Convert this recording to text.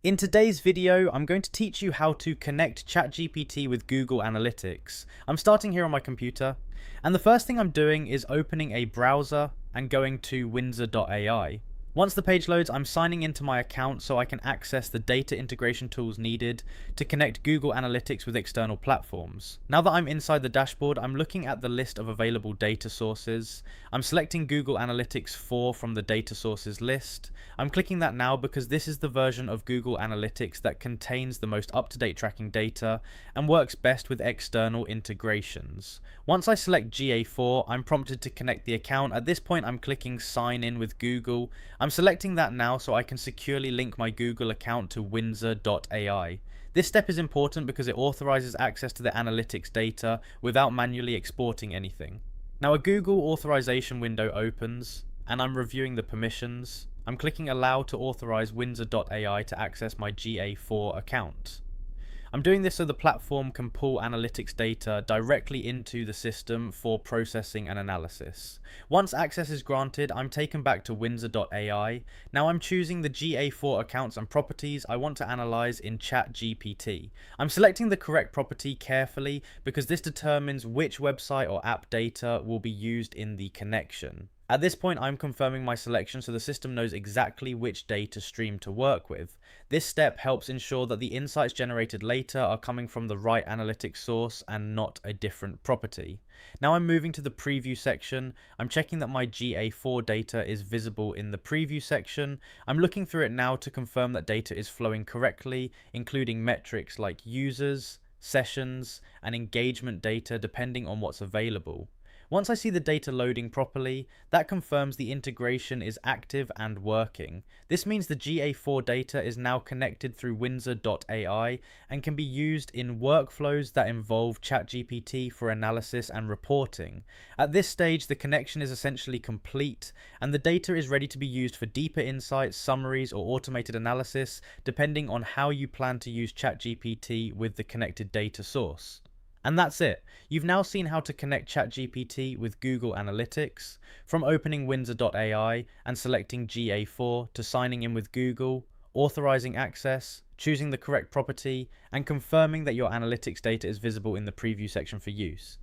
In today's video, I'm going to teach you how to connect ChatGPT with Google Analytics. I'm starting here on my computer, and the first thing I'm doing is opening a browser and going to windsor.ai. Once the page loads, I'm signing into my account so I can access the data integration tools needed to connect Google Analytics with external platforms. Now that I'm inside the dashboard, I'm looking at the list of available data sources. I'm selecting Google Analytics 4 from the data sources list. I'm clicking that now because this is the version of Google Analytics that contains the most up-to-date tracking data and works best with external integrations. Once I select GA4, I'm prompted to connect the account. At this point, I'm clicking sign in with Google. I'm selecting that now so I can securely link my Google account to windsor.ai. This step is important because it authorizes access to the analytics data without manually exporting anything. Now a Google authorization window opens, and I'm reviewing the permissions. I'm clicking allow to authorize windsor.ai to access my GA4 account. I'm doing this so the platform can pull analytics data directly into the system for processing and analysis. Once access is granted, I'm taken back to windsor.ai. Now I'm choosing the GA4 accounts and properties I want to analyze in ChatGPT. I'm selecting the correct property carefully because this determines which website or app data will be used in the connection. At this point, I'm confirming my selection so the system knows exactly which data stream to work with. This step helps ensure that the insights generated later are coming from the right analytics source and not a different property. Now I'm moving to the preview section. I'm checking that my GA4 data is visible in the preview section. I'm looking through it now to confirm that data is flowing correctly, including metrics like users, sessions, and engagement data depending on what's available. Once I see the data loading properly, that confirms the integration is active and working. This means the GA4 data is now connected through windsor.ai and can be used in workflows that involve ChatGPT for analysis and reporting. At this stage, the connection is essentially complete, and the data is ready to be used for deeper insights, summaries, or automated analysis, depending on how you plan to use ChatGPT with the connected data source. And that's it. You've now seen how to connect ChatGPT with Google Analytics, from opening windsor.ai and selecting GA4 to signing in with Google, authorizing access, choosing the correct property, and confirming that your analytics data is visible in the preview section for use.